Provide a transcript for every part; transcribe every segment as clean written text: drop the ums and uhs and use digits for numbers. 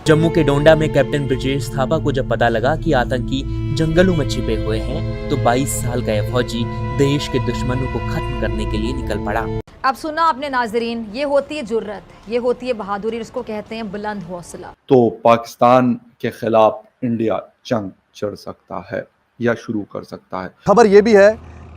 जम्मू के डोंडा में कैप्टन ब्रिजेश थापा को जब पता लगा कि आतंकी जंगलों में छिपे हुए हैं तो 22 साल का यह फौजी देश के दुश्मनों को खत्म करने के लिए निकल पड़ा। अब सुना आपने नाजरीन, ये होती है जुर्रत, ये होती है बहादुरी, इसको कहते हैं बुलंद हौसला। तो पाकिस्तान के खिलाफ इंडिया जंग चढ़ सकता है या शुरू कर सकता है। खबर ये भी है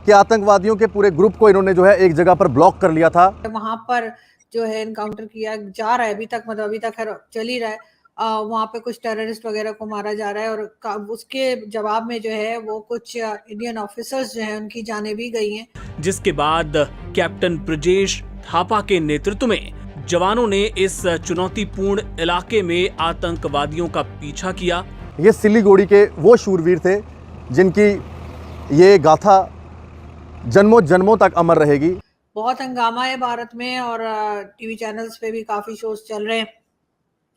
कि आतंकवादियों के पूरे ग्रुप को इन्होंने जो है एक जगह पर ब्लॉक कर लिया था। वहां पर जो है इनकाउंटर किया जा रहा है, अभी तक मतलब अभी तक चल ही रहा है। वहां पे कुछ टेररिस्ट वगैरह को मारा जा रहा है और उसके जवाब में जो है वो कुछ इंडियन ऑफिसर्स जो है उनकी जानें भी गई हैं। जिसके बाद कैप्टन ब्रिजेश थापा के नेतृत्व में जवानों ने इस चुनौतीपूर्ण इलाके में आतंकवादियों का पीछा किया। ये सिलीगुड़ी के वो शूरवीर थे जिनकी ये गाथा जन्मों जन्मों तक अमर रहेगी। बहुत हंगामा है भारत में और टीवी चैनल्स पे भी काफी शोज चल रहे हैं।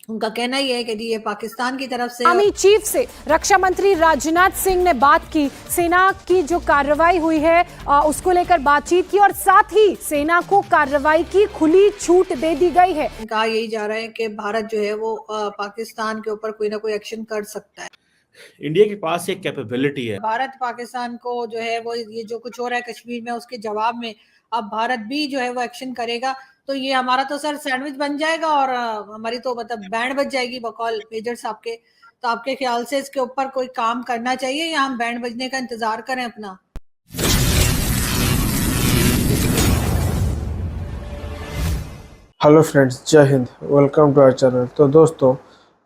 उनका कहना ही है कि जी ये पाकिस्तान की तरफ से। आर्मी चीफ से रक्षा मंत्री राजनाथ सिंह ने बात की, सेना की जो कार्रवाई हुई है उसको लेकर बातचीत की और साथ ही सेना को कार्रवाई की खुली छूट दे दी गई है। कहा यही जा रहा है कि भारत जो है वो पाकिस्तान के ऊपर कोई ना कोई एक्शन कर सकता है। इंडिया के पास एक कैपेबिलिटी है। भारत पाकिस्तान को जो है वो ये जो कुछ हो रहा है कश्मीर में उसके जवाब में अब भारत भी जो है वो एक्शन करेगा तो ये हमारा तो सर सैंडविच बन जाएगा और हमारी तो मतलब बैंड बज जाएगी बकौल मेजर साहब के। तो आपके ख्याल से इसके ऊपर कोई काम करना चाहिए या हम बैंड बजने का इंतजार करें अपना? हेलो फ्रेंड्स, जय हिंद, वेलकम टू आवर चैनल। तो दोस्तों,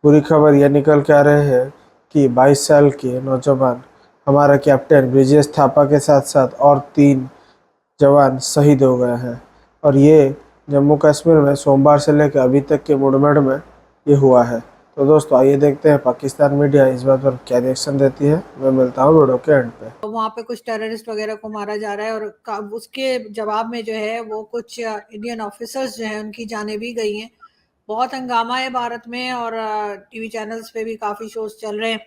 बुरी खबर यह निकल के आ रहे हैं कि 22 साल के नौजवान हमारा कैप्टन ब्रिजेश थापा के साथ साथ और 3 जवान शहीद हो गए हैं और ये जम्मू कश्मीर में सोमवार से लेकर अभी तक के मुठभेड़ में ये हुआ है। तो दोस्तों आइए देखते हैं पाकिस्तान मीडिया इस बात पर क्या रिएक्शन देती है। मैं मिलता हूँ वीडियो के एंड पे। वहाँ पे कुछ टेररिस्ट वगैरह को मारा जा रहा है और उसके जवाब में जो है वो कुछ इंडियन ऑफिसर्स जो है उनकी जानें भी गई हैं। बहुत हंगामा है भारत में और टीवी चैनल्स पे भी काफी शोज चल रहे हैं।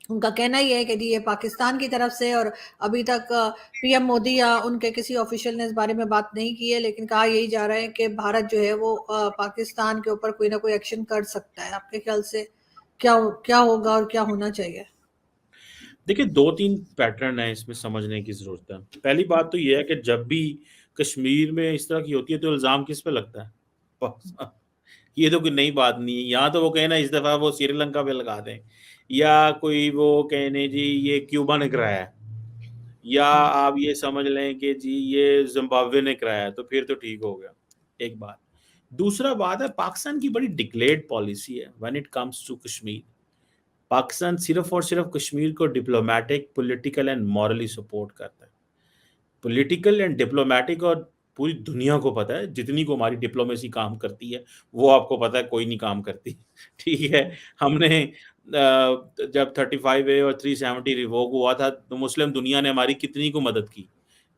उनका कहना ही है कि जी ये पाकिस्तान की तरफ से और अभी तक पीएम मोदी या उनके किसी ऑफिशियल ने इस बारे में बात नहीं की है, लेकिन कहा यही जा रहा है कि भारत जो है वो पाकिस्तान के ऊपर कोई ना कोई एक्शन कर सकता है। आपके ख्याल से क्या होगा और क्या होना चाहिए? देखिए, 2-3 पैटर्न है इसमें समझने की जरूरत है। पहली बात तो ये है कि जब भी कश्मीर में इस तरह की होती है तो इल्जाम किस पे लगता है? ये तो कोई नई बात नहीं है। यहाँ तो वो कहे ना इस दफा वो श्रीलंका पे लगा दें या कोई वो कहने जी ये क्यूबा ने कराया है या आप ये समझ लें कि जी ये जिम्बाब्वे ने कराया है, तो फिर तो ठीक हो गया। एक बात। दूसरा बात है, पाकिस्तान की बड़ी डिक्लेयर्ड पॉलिसी है when it comes to Kashmir. Pakistan सिर्फ और सिर्फ कश्मीर को diplomatic, political and morally support करता है। पॉलिटिकल एंड डिप्लोमेटिक, और पूरी दुनिया को पता है जितनी को हमारी डिप्लोमेसी काम करती है वो आपको पता है कोई नहीं काम करती। ठीक है, हमने जब 35A और 370 रिवोक हुआ था तो मुस्लिम दुनिया ने हमारी कितनी को मदद की,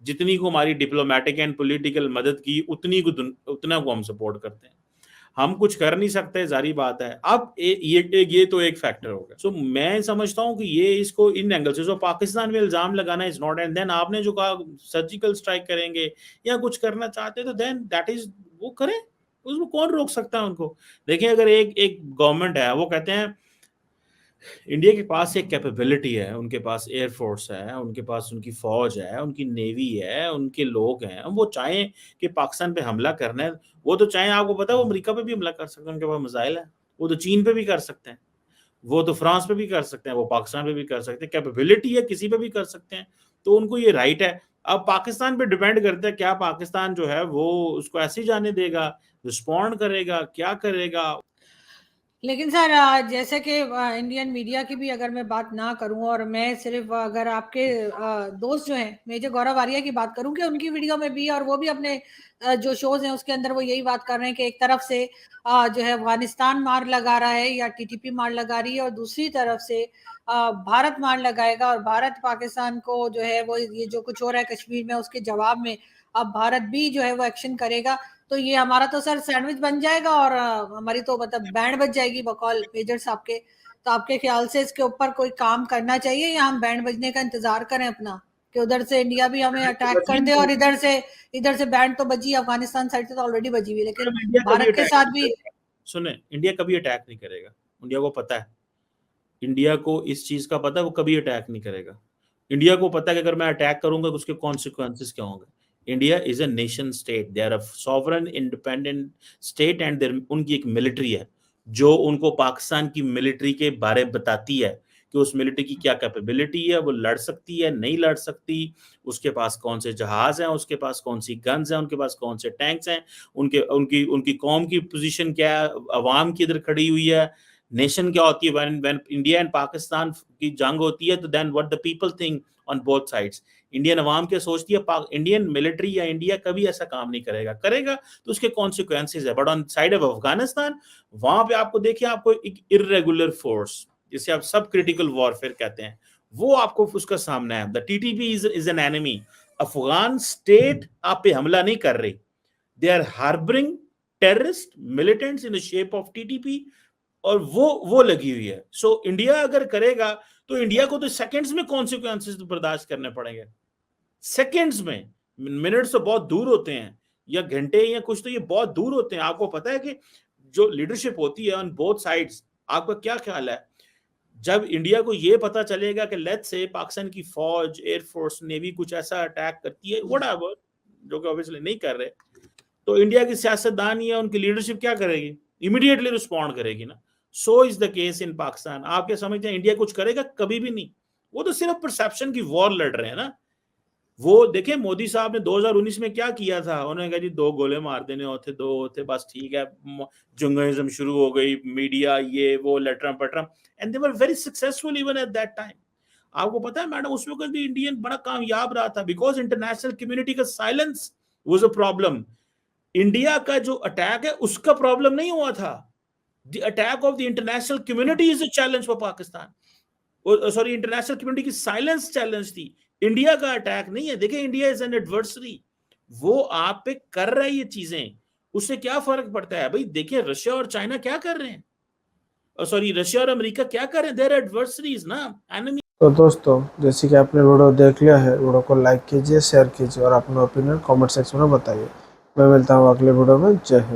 जितनी को हमारी डिप्लोमेटिक एंड पॉलिटिकल मदद की उतना को हम सपोर्ट करते हैं। हम कुछ कर नहीं सकते, जारी बात है। अब ये तो एक फैक्टर हो गया। सो मैं समझता हूँ कि ये इसको इन एंगल से पाकिस्तान में इल्जाम लगाना इज नॉट, एंड देन आपने जो कहा सर्जिकल स्ट्राइक करेंगे या कुछ करना चाहते तो देन दैट इज वो करें, उसमें कौन रोक सकता है उनको। देखिए, अगर एक गवर्नमेंट है वो कहते हैं इंडिया के पास एक कैपेबिलिटी है, उनके पास एयरफोर्स है, उनके पास उनकी फौज है, उनकी नेवी है, उनके लोग हैं, वो चाहें कि पाकिस्तान पे हमला करना है, वो तो चाहें, आपको पता है वो अमेरिका पे भी हमला कर सकते हैं, उनके पास मिसाइल है, वो तो चीन पे भी कर सकते हैं, वो तो फ्रांस पे भी कर सकते हैं, वो पाकिस्तान पे भी कर सकते हैं, कैपेबिलिटी है, किसी पे भी कर सकते हैं, तो उनको ये राइट है। अब पाकिस्तान पे डिपेंड करता है, क्या पाकिस्तान जो है वो उसको ऐसे ही जाने देगा, रिस्पॉन्ड करेगा, क्या करेगा। लेकिन सर जैसे कि इंडियन मीडिया की भी अगर मैं बात ना करूं और मैं सिर्फ अगर आपके दोस्त जो हैं मेजर गौरव आर्या की बात करूं कि उनकी वीडियो में भी और वो भी अपने जो शोज हैं उसके अंदर वो यही बात कर रहे हैं कि एक तरफ से जो है अफगानिस्तान मार लगा रहा है या टीटीपी मार लगा रही है और दूसरी तरफ से भारत मार लगाएगा और भारत पाकिस्तान को जो है वो ये जो कुछ हो रहा है कश्मीर में उसके जवाब में अब भारत भी जो है वो एक्शन करेगा तो ये हमारा तो सर सैंडविच बन जाएगा और हमारी तो मतलब बैंड बज जाएगी बकौल मेजर साहब के। तो आपके ख्याल से इसके ऊपर कोई काम करना चाहिए या हम बैंड बजने का इंतजार करें अपना कि उधर से इंडिया भी हमें अटैक कर दे और इधर से बैंड तो बजी, अफगानिस्तान साइड से तो ऑलरेडी बजी हुई, लेकिन भारत के साथ भी। सुने, इंडिया कभी अटैक नहीं करेगा, इंडिया को पता है, इंडिया को इस चीज का पता है, वो कभी अटैक नहीं करेगा। इंडिया को पता है कि अगर मैं अटैक करूंगा तो उसके कॉन्सिक्वेंसेस क्या होंगे। India is a nation state, they are a sovereign independent state and उनकी एक मिलिट्री है जो उनको पाकिस्तान की मिलिट्री के बारे में बताती है कि उस मिलिट्री की क्या कैपेबिलिटी है, वो लड़ सकती है नहीं लड़ सकती, उसके पास कौन से जहाज हैं, उसके पास कौन सी गन्स हैं, उनके पास कौन से टैंक्स हैं, उनके उनकी उनकी कौम की पोजीशन क्या है, अवाम की इधर खड़ी हुई है, नेशन क्या होती है। व्हेन इंडिया एंड पाकिस्तान की जंग होती है तो then what the people think on both sides. Indian अवाम क्या सोचती है, इंडियन मिलिट्री या इंडिया कभी ऐसा काम नहीं करेगा तो उसके कॉन्सिक्वेंसेस है। But on side of Afghanistan, वहां पे आपको देखिए, आपको एक इर्रेगुलर फोर्स जिसे आप सब क्रिटिकल वॉरफेयर कहते हैं, वो आपको उसका सामना है। The TTP is an enemy. Afghan state आप पे हमला नहीं कर रही, they are harbouring terrorist militants in the shape of TTP, और वो लगी हुई है। सो इंडिया अगर करेगा तो इंडिया को तो सेकंड्स में कॉन्सिक्वेंसेस बर्दाश्त करने पड़ेंगे, सेकंड्स में। मिनट्स तो बहुत दूर होते हैं, या घंटे या कुछ, तो ये बहुत दूर होते हैं। आपको पता है कि जो लीडरशिप होती है ऑन बोथ साइड्स, आपका क्या ख्याल है जब इंडिया को ये पता चलेगा कि लेट्स से पाकिस्तान की फौज, एयरफोर्स, नेवी कुछ ऐसा अटैक करती है, व्हाटएवर, जो कि ऑब्वियसली नहीं कर रहे, तो इंडिया की सियासतदान या उनकी लीडरशिप क्या करेगी? इमीडिएटली रिस्पॉन्ड करेगी ना। So is the case in Pakistan. आप क्या समझते हैं इंडिया कुछ करेगा? कभी भी नहीं। वो तो सिर्फ परसेप्शन की वॉर लड़ रहे हैं ना। वो देखें, मोदी साहब ने 2019 में क्या किया था, उन्होंने कहा जी 2 गोले मार देने होते, 2 होते, बस ठीक है, जंगिज्म शुरू हो गई, मीडिया ये वो लटरम पटरम, and they were very successful even at that time. आपको पता है मैडम, उस वक्त भी इंडियन बड़ा कामयाब रहा था, बिकॉज इंटरनेशनल कम्युनिटी का silence was a problem. India का जो अटैक है उसका प्रॉब्लम नहीं हुआ था, the attack of the international community is a challenge for Pakistan. Sorry, international community की साइलेंस चैलेंज थी, इंडिया का अटैक नहीं है। देखिए, इंडिया इज एन एडवर्सरी, वो आप पे कर रहा है ये चीजें, उससे क्या फर्क पड़ता है भाई? देखिए रशिया और चाइना क्या कर रहे हैं, सॉरी रशिया और अमेरिका क्या कर रहे हैं, देयर एडवर्सरीज ना, एनिमी। तो दोस्तों, जैसे कि आपने वीडियो देख लिया है, वीडियो को लाइक कीजिए, शेयर कीजिए और अपना ओपिनियन कमेंट सेक्शन में बताइए। मैं मिलता हूँ अगले वीडियो में। जय हिंद।